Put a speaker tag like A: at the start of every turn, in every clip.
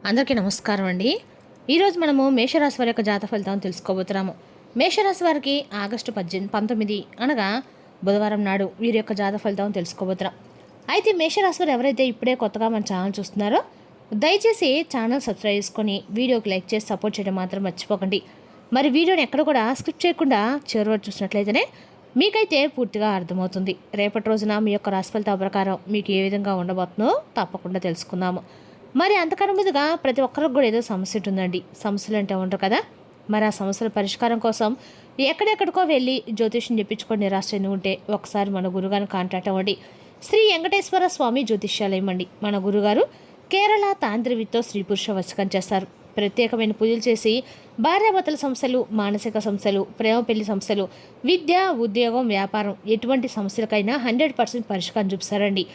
A: అందరికీ నమస్కారం అండి. ఈరోజు మనము మేషరాశి వారి యొక్క జాతక ఫలితాలను తెలుసుకోబోతున్నాము. మేషరాశి వారికి ఆగస్టు 19 అనగా బుధవారం నాడు వీరి యొక్క జాతక ఫలితాలను తెలుసుకోబోతున్నాం. అయితే మేషరాశి వారు ఎవరైతే ఇప్పుడే కొత్తగా మన ఛానల్ చూస్తున్నారో దయచేసి ఛానల్ సబ్స్క్రైబ్ చేసుకొని వీడియోకి లైక్ చేసి సపోర్ట్ చేయడం మాత్రం మర్చిపోకండి. మరి వీడియోని ఎక్కడ కూడా స్కిప్ చేయకుండా చివరి వరకు చూసినట్లయితేనే మీకైతే పూర్తిగా అర్థమవుతుంది. రేపటి రోజున మీ యొక్క రాశి ఫలితాల ప్రకారం మీకు ఏ విధంగా ఉండబోతుందో తప్పకుండా తెలుసుకుందాము. మరి అంతకన్నా ముందుగా ప్రతి ఒక్కరికి కూడా ఏదో సమస్య ఉంటుందండి. సమస్యలు అంటే ఉంటారు కదా. మరి ఆ సమస్యల పరిష్కారం కోసం ఎక్కడెక్కడికో వెళ్ళి జ్యోతిష్యం చెప్పించుకొని నిరాశ చెంది ఉంటే ఒకసారి మన గురుగారిని కాంటాక్ట్ అవ్వండి. శ్రీ వెంకటేశ్వర స్వామి జ్యోతిష్యాలయం అండి. మన గురుగారు కేరళ తాంత్రికతో స్త్రీ పురుష వశకం చేస్తారు. ప్రత్యేకమైన పూజలు చేసి భార్యాభర్తల సమస్యలు, మానసిక సమస్యలు, ప్రేమ పెళ్లి సమస్యలు, విద్య, ఉద్యోగం, వ్యాపారం ఎటువంటి సమస్యలకైనా 100% పరిష్కారం చూపిస్తారండి.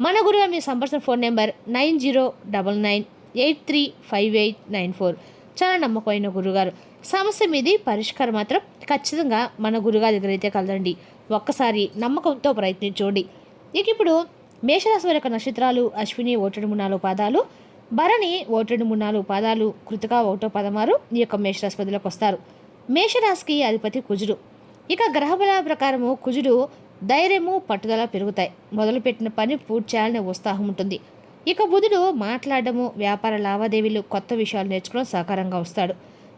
A: మన గురుగారు మీ సంపర్శన ఫోన్ నెంబర్ 9099835894. చాలా నమ్మకమైన గురుగారు. సమస్య మీది పరిష్కారం మాత్రం ఖచ్చితంగా మన గురుగారి దగ్గర అయితే కలదండి. ఒక్కసారి నమ్మకంతో ప్రయత్నించండి. ఇప్పుడు మేషరాశి వారి యొక్క నక్షత్రాలు అశ్విని 1-3 పాదాలు, భరణి 1-3 పాదాలు, కృతిక 1-16 ఈ యొక్క మేషరాశి పదిలోకి వస్తారు. మేషరాశికి అధిపతి కుజుడు. ఇక గ్రహబల ప్రకారము కుజుడు ధైర్యము, పట్టుదల పెరుగుతాయి. మొదలుపెట్టిన పని పూర్తి చేయాలనే ఉత్సాహం ఉంటుంది. ఇక బుధుడు మాట్లాడము, వ్యాపార లావాదేవీలు, కొత్త విషయాలు నేర్చుకోవడం సహకారంగా వస్తాడు.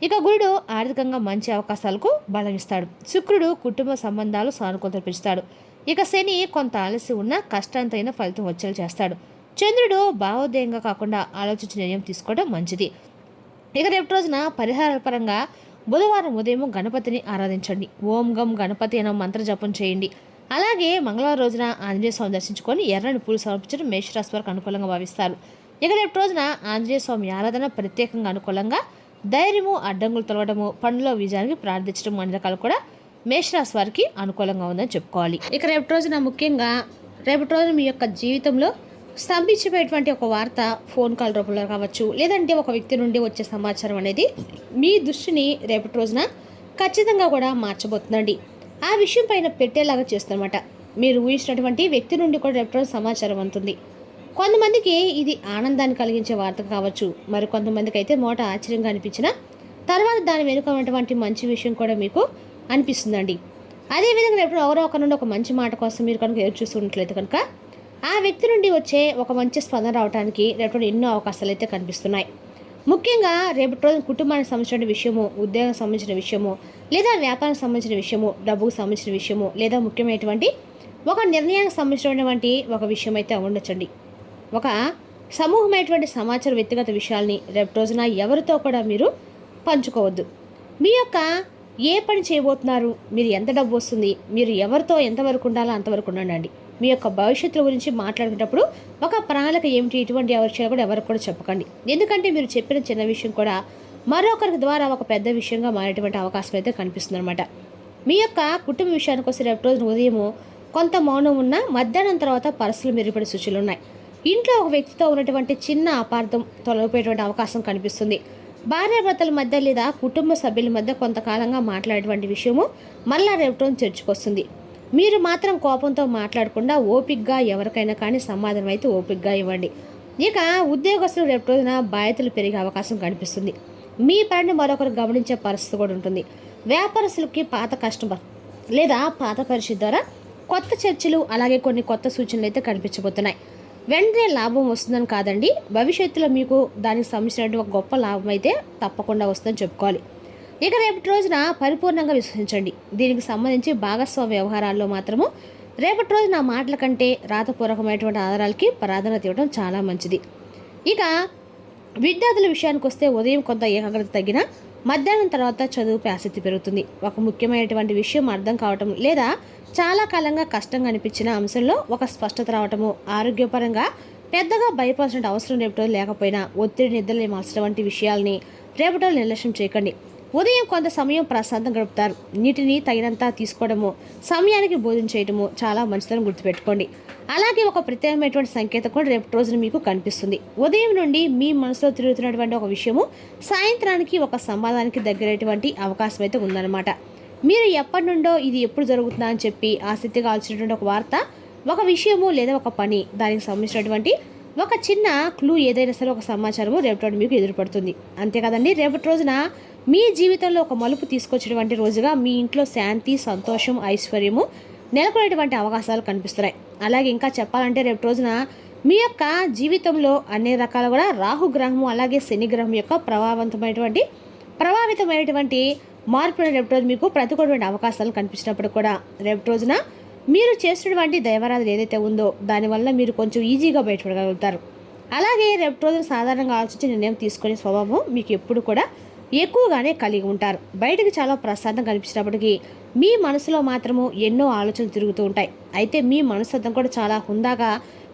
A: ఇక గురుడు ఆర్థికంగా మంచి అవకాశాలకు బలమిస్తాడు. శుక్రుడు కుటుంబ సంబంధాలు సానుకూలత పెంచుతాడు. ఇక శని కొంత ఆలస్యం ఉన్న కష్టాంతైన ఫలితం వచ్చేలా చేస్తాడు. చంద్రుడు భావోదయంగా కాకుండా ఆలోచించి నిర్ణయం తీసుకోవడం మంచిది. ఇక రేపు రోజున పరిహారాల పరంగా బుధవారం ఉదయం గణపతిని ఆరాధించండి. ఓం గం గణపతి అనే మంత్ర జపం చేయండి. అలాగే మంగళవారం రోజున ఆంజనేయ స్వామి దర్శించుకొని ఎర్రని పూలు సమర్పించడం మేషరాశి వారికి అనుకూలంగా భావిస్తారు. ఇక రేపు రోజున ఆంజనేయ స్వామి ఆరాధన ప్రత్యేకంగా అనుకూలంగా ధైర్యము, అడ్డంకులు తొలగడము, పనుల విజయానికి ప్రార్థించడం అనే రకాలు కూడా మేషరాశి వారికి అనుకూలంగా ఉందని చెప్పుకోవాలి. ఇక రేపటి రోజున ముఖ్యంగా రేపటి రోజున మీ యొక్క జీవితంలో స్తంభించిపోయేటువంటి ఒక వార్త ఫోన్ కాల్ రూపంలో కావచ్చు, లేదంటే ఒక వ్యక్తి నుండి వచ్చే సమాచారం అనేది మీ దృష్టిని రేపటి రోజున ఖచ్చితంగా కూడా మార్చబోతుందండి. ఆ విషయం పైన పెట్టేలాగా చేస్తారన్నమాట. మీరు ఊహించినటువంటి వ్యక్తి నుండి కూడా రేపటి రోజు సమాచారం అందుతుంది. కొంతమందికి ఇది ఆనందాన్ని కలిగించే వార్త కావచ్చు, మరి కొంతమందికి అయితే మోట ఆశ్చర్యంగా అనిపించిన తర్వాత దాని వెనుక ఉన్నటువంటి మంచి విషయం కూడా మీకు అనిపిస్తుందండి. అదేవిధంగా రేపు ఎవరో ఒక నుండి ఒక మంచి మాట కోసం మీరు కనుక ఎదురు చూస్తున్నట్లయితే కనుక ఆ వ్యక్తి నుండి వచ్చే ఒక మంచి స్పందన రావడానికి రేపు ఎన్నో అవకాశాలు అయితే కనిపిస్తున్నాయి. ముఖ్యంగా రేపటి రోజు కుటుంబానికి సంబంధించిన విషయము, ఉద్యోగం సంబంధించిన విషయము, లేదా వ్యాపారం సంబంధించిన విషయము, డబ్బుకు సంబంధించిన విషయము, లేదా ముఖ్యమైనటువంటి ఒక నిర్ణయానికి సంబంధించినటువంటి ఒక విషయం అయితే ఉండొచ్చండి. ఒక సమూహమైనటువంటి సమాచార వ్యక్తిగత విషయాల్ని రేపటి రోజున ఎవరితో కూడా మీరు పంచుకోవద్దు. మీ యొక్క ఏ పని చేయబోతున్నారు, మీరు ఎంత డబ్బు వస్తుంది, మీరు ఎవరితో ఎంతవరకు ఉండాలో అంతవరకు ఉండండి. మీ యొక్క భవిష్యత్తు గురించి మాట్లాడుకునేటప్పుడు ఒక ప్రణాళిక ఏమిటి, ఇటువంటి విషయాలు కూడా ఎవరికి కూడా చెప్పకండి. ఎందుకంటే మీరు చెప్పిన చిన్న విషయం కూడా మరొకరి ద్వారా ఒక పెద్ద విషయంగా మారేటువంటి అవకాశం అయితే కనిపిస్తుంది అనమాట. మీ యొక్క కుటుంబ విషయానికి వస్తే రేపు రోజున ఉదయము కొంత మౌనం ఉన్న మధ్యాహ్నం తర్వాత పరిస్థితులు మెరుగుపడే సూచనలు ఉన్నాయి. ఇంట్లో ఒక వ్యక్తితో ఉన్నటువంటి చిన్న అపార్థం తొలగిపోయేటువంటి అవకాశం కనిపిస్తుంది. భార్యాభర్తల మధ్య లేదా కుటుంబ సభ్యుల మధ్య కొంతకాలంగా మాట్లాడేటువంటి విషయము మళ్ళా రేపు రోజు చర్చకొస్తుంది. మీరు మాత్రం కోపంతో మాట్లాడకుండా ఓపికగా ఎవరికైనా కానీ సమాధానం అయితే ఓపికగా ఇవ్వండి. ఇక ఉద్యోగస్తులు రేపు రోజున బాధ్యతలు పెరిగే అవకాశం కనిపిస్తుంది. మీ పనిని మరొకరు గమనించే పరిస్థితి కూడా ఉంటుంది. వ్యాపారస్తులకి పాత కస్టమర్ లేదా పాత పరిస్థితి ద్వారా కొత్త చర్చలు, అలాగే కొన్ని కొత్త సూచనలు అయితే కనిపించబోతున్నాయి. వెంటనే లాభం వస్తుందని కాదండి, భవిష్యత్తులో మీకు దానికి సంబంధించినటువంటి ఒక గొప్ప లాభం అయితే తప్పకుండా వస్తుందని చెప్పుకోవాలి. ఇక రేపటి రోజున పరిపూర్ణంగా విశ్వసించండి. దీనికి సంబంధించి భాగస్వామ్య వ్యవహారాల్లో మాత్రము రేపటి రోజున మాటల కంటే రాతపూర్వకమైనటువంటి ఆధారాలకి ప్రాధాన్యత ఇవ్వడం చాలా మంచిది. ఇక విద్యార్థుల విషయానికి వస్తే ఉదయం కొంత ఏకాగ్రత తగ్గిన మధ్యాహ్నం తర్వాత చదువుపై ఆసక్తి పెరుగుతుంది. ఒక ముఖ్యమైనటువంటి విషయం అర్థం కావటం లేదా చాలా కాలంగా కష్టంగా అనిపించిన అంశంలో ఒక స్పష్టత రావటము, ఆరోగ్యపరంగా పెద్దగా భయపడాల్సిన అవసరం రేపటి లేకపోయినా ఒత్తిడి, నిద్రలు మార్చడం వంటి విషయాల్ని రేపటి నిర్లక్ష్యం చేయకండి. ఉదయం కొంత సమయం ప్రశాంతం గడుపుతారు. నీటిని తగినంత తీసుకోవడము, సమయానికి భోజనం చేయడము చాలా మంచిదని గుర్తుపెట్టుకోండి. అలాగే ఒక ప్రత్యేకమైనటువంటి సంకేతం కూడా రేపటి రోజున మీకు కనిపిస్తుంది. ఉదయం నుండి మీ మనసులో తిరుగుతున్నటువంటి ఒక విషయము సాయంత్రానికి ఒక సంవాదానికి దగ్గరటువంటి అవకాశం అయితే ఉందన్నమాట. మీరు ఎప్పటి నుండో ఇది ఎప్పుడు జరుగుతుందా అని చెప్పి ఆసక్తిగా ఆలోచించినటువంటి ఒక వార్త, ఒక విషయము లేదా ఒక పని, దానికి సంబంధించినటువంటి ఒక చిన్న క్లూ ఏదైనా సరే ఒక సమాచారము రేపటి రోజు మీకు ఎదురుపడుతుంది. అంతే కదండి. రేపటి రోజున మీ జీవితంలో ఒక మలుపు తీసుకొచ్చినటువంటి రోజుగా మీ ఇంట్లో శాంతి, సంతోషం, ఐశ్వర్యము నెలకొనేటువంటి అవకాశాలు కనిపిస్తున్నాయి. అలాగే ఇంకా చెప్పాలంటే రేపటి రోజున మీ యొక్క జీవితంలో అన్ని రకాల కూడా రాహుగ్రహము అలాగే శని గ్రహం యొక్క ప్రభావితమైనటువంటి మార్పులు రేపటి రోజు మీకు ప్రతికూలమైన అవకాశాలు కనిపించినప్పుడు కూడా రేపటి రోజున మీరు చేసినటువంటి దైవారాధన ఏదైతే ఉందో దానివల్ల మీరు కొంచెం ఈజీగా బయటపడగలుగుతారు. అలాగే రేపటి రోజున సాధారణంగా ఆలోచించి నిర్ణయం తీసుకునే స్వభావం మీకు ఎప్పుడు కూడా ఎక్కువగానే కలిగి ఉంటారు. బయటకు చాలా ప్రశాంతం కనిపించినప్పటికీ మీ మనసులో మాత్రము ఎన్నో ఆలోచనలు తిరుగుతూ ఉంటాయి. అయితే మీ మనస్తత్వం కూడా చాలా హుందాగా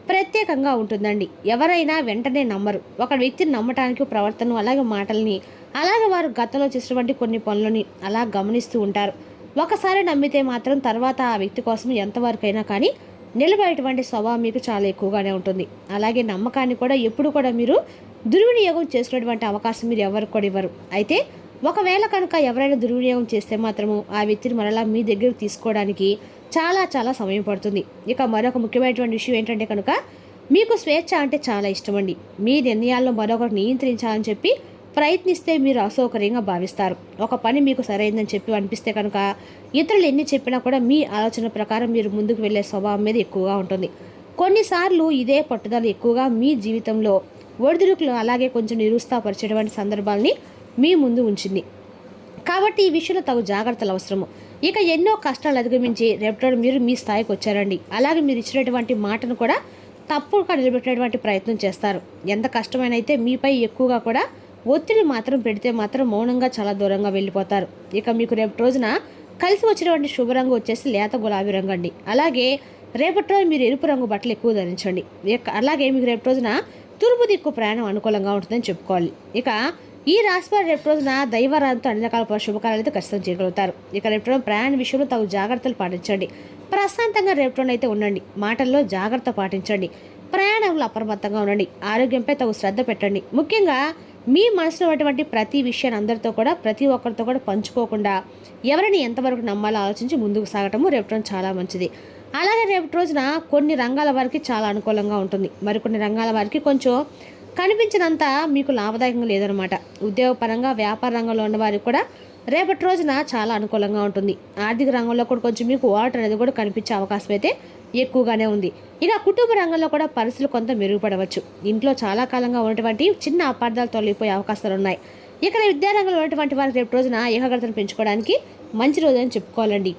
A: ప్రత్యేకంగా ఉంటుందండి. ఎవరైనా వెంటనే నమ్మరు. ఒక వ్యక్తిని నమ్మటానికి ప్రవర్తన అలాగే మాటల్ని అలాగే వారు గతంలో చేసినటువంటి కొన్ని పనులని అలా గమనిస్తూ ఉంటారు. ఒకసారి నమ్మితే మాత్రం తర్వాత ఆ వ్యక్తి కోసం ఎంతవరకైనా కానీ నిలబడేటువంటి స్వభావం మీకు చాలా ఎక్కువగానే ఉంటుంది. అలాగే నమ్మకాన్ని కూడా ఎప్పుడు కూడా మీరు దుర్వినియోగం చేసుకునేటువంటి అవకాశం మీరు ఎవరికి కూడా ఇవ్వరు. అయితే ఒకవేళ కనుక ఎవరైనా దుర్వినియోగం చేస్తే మాత్రము ఆ వ్యక్తిని మరలా మీ దగ్గరకు తీసుకోవడానికి చాలా చాలా సమయం పడుతుంది. ఇక మరొక ముఖ్యమైనటువంటి విషయం ఏంటంటే కనుక మీకు స్వేచ్ఛ అంటే చాలా ఇష్టమండి. మీ నిర్ణయాల్లో మరొకరు నియంత్రించాలని చెప్పి ప్రయత్నిస్తే మీరు అసౌకర్యంగా భావిస్తారు. ఒక పని మీకు సరైందని చెప్పి అనిపిస్తే కనుక ఇతరులు ఎన్ని చెప్పినా కూడా మీ ఆలోచన ప్రకారం మీరు ముందుకు వెళ్ళే స్వభావం మీద ఎక్కువగా ఉంటుంది. కొన్నిసార్లు ఇదే పట్టుదల ఎక్కువగా మీ జీవితంలో ఒడిదుడుకులు అలాగే కొంచెం నిరుత్సాహపరిచేటువంటి సందర్భాలని మీ ముందు ఉంచింది. కాబట్టి ఈ విషయంలో తగు జాగ్రత్తలు అవసరము. ఇక ఎన్నో కష్టాలు అధిగమించి రేపటి మీరు మీ స్థాయికి వచ్చారండి. అలాగే మీరు ఇచ్చినటువంటి మాటను కూడా తప్పుగా నిలబెట్టేటువంటి ప్రయత్నం చేస్తారు. ఎంత కష్టమైన అయితే మీపై ఎక్కువగా కూడా ఒత్తిడి మాత్రం పెడితే మాత్రం మౌనంగా చాలా దూరంగా వెళ్ళిపోతారు. ఇక మీకు రేపటి రోజున కలిసి వచ్చినటువంటి శుభరంగు వచ్చేసి లేత గులాబీ రంగు అండి. అలాగే రేపటి రోజు మీరు ఎరుపు రంగు బట్టలు ఎక్కువ ధరించండి. అలాగే మీకు రేపటి రోజున తూర్పు దిక్కు ప్రయాణం అనుకూలంగా ఉంటుందని చెప్పుకోవాలి. ఇక ఈ రాశివారు రేపు రోజున దైవారాధనతో అన్ని రకాల శుభకార్యాలు అయితే ఖచ్చితంగా చేయగలుగుతారు. ఇక రేపు రోజు ప్రయాణ విషయంలో తగు జాగ్రత్తలు పాటించండి. ప్రశాంతంగా రేపు రోజున అయితే ఉండండి. మాటల్లో జాగ్రత్త పాటించండి. ప్రయాణంలో అప్రమత్తంగా ఉండండి. ఆరోగ్యంపై తగు శ్రద్ధ పెట్టండి. ముఖ్యంగా మీ మనసులో ఉన్నటువంటి ప్రతి విషయాన్ని అందరితో కూడా ప్రతి ఒక్కరితో కూడా పంచుకోకుండా ఎవరిని ఎంతవరకు నమ్మాలో ఆలోచించి ముందుకు సాగటము రేపు రోజు చాలా మంచిది. అలాగే రేపటి రోజున కొన్ని రంగాల వారికి చాలా అనుకూలంగా ఉంటుంది. మరికొన్ని రంగాల వారికి కొంచెం కనిపించినంత మీకు లాభదాయకంగా లేదనమాట. ఉద్యోగపరంగా వ్యాపార రంగంలో ఉన్న వారికి కూడా రేపటి రోజున చాలా అనుకూలంగా ఉంటుంది. ఆర్థిక రంగంలో కూడా కొంచెం మీకు వాటర్ అనేది కూడా కనిపించే అవకాశం అయితే ఎక్కువగానే ఉంది. ఇక కుటుంబ రంగంలో కూడా పరిస్థితులు కొంత మెరుగుపడవచ్చు. ఇంట్లో చాలా కాలంగా ఉన్నటువంటి చిన్న అపార్థాలు తొలగిపోయే అవకాశాలు ఉన్నాయి. ఇక్కడ విద్యారంగంలో ఉన్నటువంటి వారికి రేపు రోజున ఏకాగ్రతను పెంచుకోవడానికి మంచి రోజు అని చెప్పుకోవాలండి.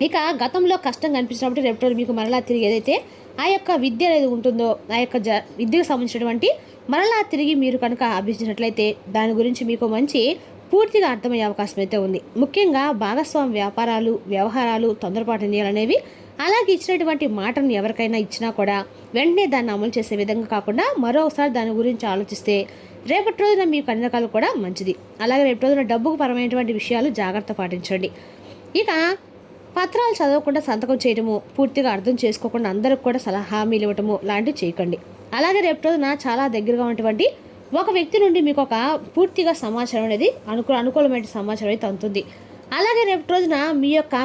A: ఇక గతంలో కష్టం కనిపించినప్పుడు రేపు రోజు మీకు మరలా తిరిగి ఏదైతే ఆ యొక్క విద్య అనేది ఉంటుందో ఆ యొక్క విద్యకు సంబంధించినటువంటి మరలా తిరిగి మీరు కనుక అభ్యసించినట్లయితే దాని గురించి మీకు మంచి పూర్తిగా అర్థమయ్యే అవకాశం అయితే ఉంది. ముఖ్యంగా భాగస్వామి వ్యాపారాలు వ్యవహారాలు తొందరపాటు నిర్ణయాలు అనేవి అలాగే ఇచ్చినటువంటి మాటను ఎవరికైనా ఇచ్చినా కూడా వెంటనే దాన్ని అమలు చేసే విధంగా కాకుండా మరోసారి దాని గురించి ఆలోచిస్తే రేపటి రోజున మీకు అన్ని రకాలు కూడా మంచిది. అలాగే రేపటి రోజున డబ్బుకు పరమైనటువంటి విషయాలు జాగ్రత్త పాటించండి. ఇక పత్రాలు చదవకుండా సంతకం చేయడము పూర్తిగా అర్థం చేసుకోకుండా అందరికి కూడా హామీలు ఇవ్వటము లాంటివి చేయకండి. అలాగే రేపు రోజున చాలా దగ్గరగా ఉన్నటువంటి ఒక వ్యక్తి నుండి మీకు ఒక పూర్తిగా సమాచారం అనేది అనుకూలమైన సమాచారం అయితే అందుతుంది. అలాగే రేపు రోజున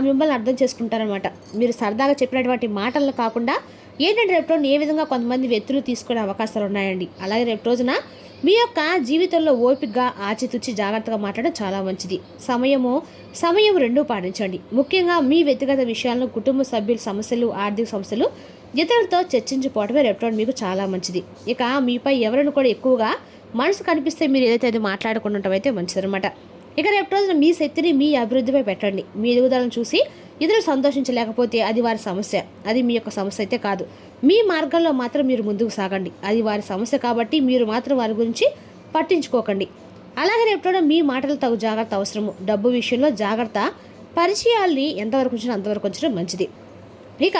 A: మిమ్మల్ని అర్థం చేసుకుంటారనమాట. మీరు సరదాగా చెప్పినటువంటి మాటలు కాకుండా ఏంటంటే రేపు రోజున ఏ విధంగా కొంతమంది వ్యక్తులు తీసుకునే అవకాశాలు ఉన్నాయండి. అలాగే రేపు రోజున మీ యొక్క జీవితంలో ఓపికగా ఆచితూచి జాగ్రత్తగా మాట్లాడడం చాలా మంచిది. సమయం రెండూ పాటించండి. ముఖ్యంగా మీ వ్యక్తిగత విషయాలను కుటుంబ సభ్యుల సమస్యలు ఆర్థిక సమస్యలు ఇతరులతో చర్చించుకోవడమే రేపు మీకు చాలా మంచిది. ఇక మీపై ఎవరిని కూడా ఎక్కువగా మనసు కనిపిస్తే మీరు ఏదైతే అది మాట్లాడుకుంటుంటాం అయితే మంచిదనమాట. ఇక రేపు రోజున మీ శక్తిని మీ అభివృద్ధిపై పెట్టండి. మీ ఎదుగుదలను చూసి ఇతరులు సంతోషించలేకపోతే అది వారి సమస్య, అది మీ యొక్క సమస్య అయితే కాదు. మీ మార్గంలో మాత్రం మీరు ముందుకు సాగండి. అది వారి సమస్య కాబట్టి మీరు మాత్రం వారి గురించి పట్టించుకోకండి. అలాగే రేపు మీ మాటలు తగు జాగ్రత్త అవసరము. డబ్బు విషయంలో జాగ్రత్త. పరిచయాల్ని ఎంతవరకు ఉంచినా అంతవరకు ఉంచడం మంచిది. ఇక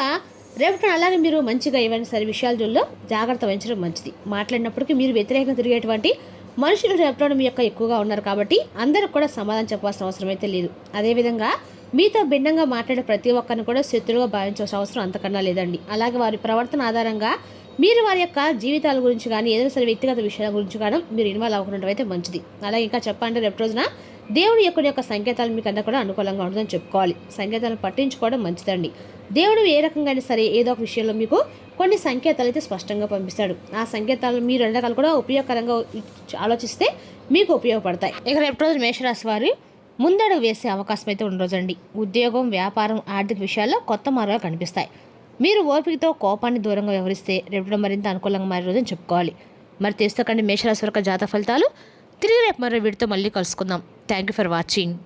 A: రేపు అలాగే మీరు మంచిగా ఏవైనా సరే విషయాలలో జాగ్రత్త వహించడం మంచిది. మాట్లాడినప్పటికీ మీరు వ్యతిరేకంగా తిరిగేటువంటి మనుషులు రేపు మీ యొక్క ఎక్కువగా ఉన్నారు కాబట్టి అందరికి కూడా సమాధానం చెప్పాల్సిన అవసరం అయితే లేదు. అదేవిధంగా మీతో భిన్నంగా మాట్లాడే ప్రతి ఒక్కరిని కూడా శత్రువుగా భావించాల్సిన అవసరం అంతకన్నా లేదండి. అలాగే వారి ప్రవర్తన ఆధారంగా మీరు వారి యొక్క జీవితాల గురించి కానీ ఏదైనా సరే వ్యక్తిగత విషయాల గురించి కానీ మీరు ఇన్వాల్వ్ అవ్వకుండా అయితే మంచిది. అలాగే ఇంకా చెప్పాలంటే రేపు రోజున దేవుడి యొక్క సంకేతాలు మీకన్నా కూడా అనుకూలంగా ఉంటుందని చెప్పుకోవాలి. సంకేతాలను పట్టించుకోవడం మంచిదండి. దేవుడు ఏ రకంగా అయినా సరే ఏదో ఒక విషయంలో మీకు కొన్ని సంకేతాలు అయితే స్పష్టంగా పంపిస్తాడు. ఆ సంకేతాలు మీరు రెండు రకాలు కూడా ఉపయోగకరంగా ఆలోచిస్తే మీకు ఉపయోగపడతాయి. ఇక రేపు రోజు మేషరాశి వారు ముందడుగు వేసే అవకాశం అయితే ఉన్న రోజండి. ఉద్యోగం, వ్యాపారం, ఆర్థిక విషయాల్లో కొత్త మార్గాలు కనిపిస్తాయి. మీరు ఓపికతో కోపాన్ని దూరంగా వ్యవహరిస్తే రేపు మరింత అనుకూలంగా మారే రోజని చెప్పుకోవాలి. మరి తెలుసుకోకండి మేషరాశి వరకు జాతక ఫలితాలు. తిరిగి రేపు మరో వీడితో మళ్ళీ కలుసుకుందాం. Thank you for watching.